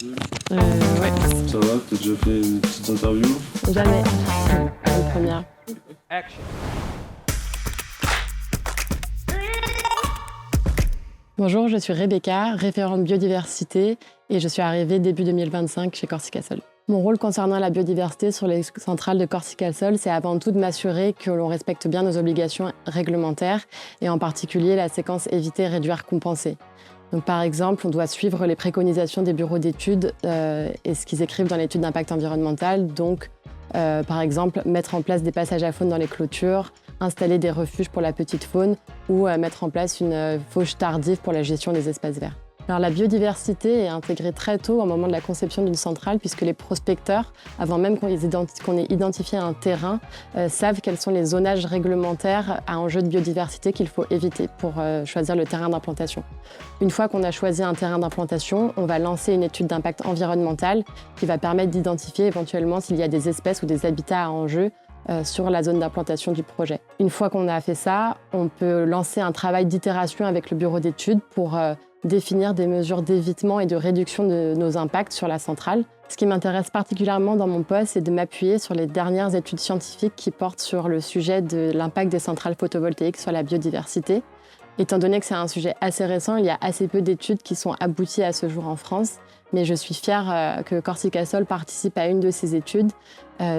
Ouais. Ça va, t'as déjà fait une petite interview? Jamais. Une première. Bonjour, je suis Rebecca, référente biodiversité et je suis arrivée début 2025 chez Corsica Sol. Mon rôle concernant la biodiversité sur les centrales de Corsica Sol, c'est avant tout de m'assurer que l'on respecte bien nos obligations réglementaires et en particulier la séquence éviter, réduire, compenser. Donc, par exemple, on doit suivre les préconisations des bureaux d'études et ce qu'ils écrivent dans l'étude d'impact environnemental. Donc, par exemple, mettre en place des passages à faune dans les clôtures, installer des refuges pour la petite faune ou mettre en place une fauche tardive pour la gestion des espaces verts. Alors, la biodiversité est intégrée très tôt au moment de la conception d'une centrale puisque les prospecteurs, avant même qu'on ait identifié un terrain, savent quels sont les zonages réglementaires à enjeu de biodiversité qu'il faut éviter pour choisir le terrain d'implantation. Une fois qu'on a choisi un terrain d'implantation, on va lancer une étude d'impact environnemental qui va permettre d'identifier éventuellement s'il y a des espèces ou des habitats à enjeu sur la zone d'implantation du projet. Une fois qu'on a fait ça, on peut lancer un travail d'itération avec le bureau d'études pour définir des mesures d'évitement et de réduction de nos impacts sur la centrale. Ce qui m'intéresse particulièrement dans mon poste, c'est de m'appuyer sur les dernières études scientifiques qui portent sur le sujet de l'impact des centrales photovoltaïques sur la biodiversité. Étant donné que c'est un sujet assez récent, il y a assez peu d'études qui sont abouties à ce jour en France, mais je suis fière que Corsica Sol participe à une de ces études.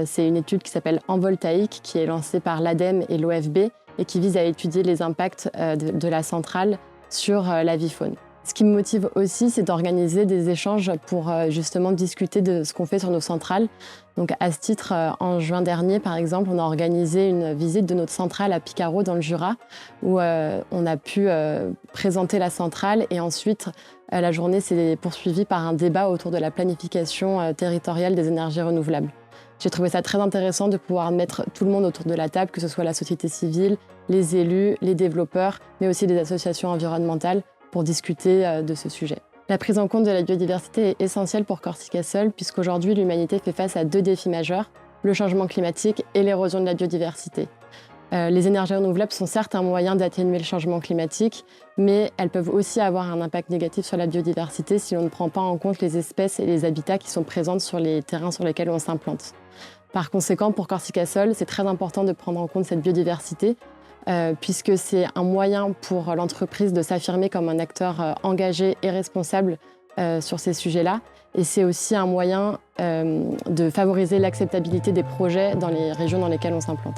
C'est une étude qui s'appelle Envoltaïque, qui est lancée par l'ADEME et l'OFB et qui vise à étudier les impacts de la centrale sur la vie faune. Ce qui me motive aussi, c'est d'organiser des échanges pour justement discuter de ce qu'on fait sur nos centrales. Donc à ce titre, en juin dernier, par exemple, on a organisé une visite de notre centrale à Picarot, dans le Jura, où on a pu présenter la centrale et ensuite, la journée s'est poursuivie par un débat autour de la planification territoriale des énergies renouvelables. J'ai trouvé ça très intéressant de pouvoir mettre tout le monde autour de la table, que ce soit la société civile, les élus, les développeurs, mais aussi des associations environnementales, pour discuter de ce sujet. La prise en compte de la biodiversité est essentielle pour Corsica Sol, puisqu'aujourd'hui l'humanité fait face à deux défis majeurs, le changement climatique et l'érosion de la biodiversité. Les énergies renouvelables sont certes un moyen d'atténuer le changement climatique, mais elles peuvent aussi avoir un impact négatif sur la biodiversité si l'on ne prend pas en compte les espèces et les habitats qui sont présents sur les terrains sur lesquels on s'implante. Par conséquent, pour Corsica Sol, c'est très important de prendre en compte cette biodiversité, puisque c'est un moyen pour l'entreprise de s'affirmer comme un acteur engagé et responsable sur ces sujets-là. Et c'est aussi un moyen de favoriser l'acceptabilité des projets dans les régions dans lesquelles on s'implante.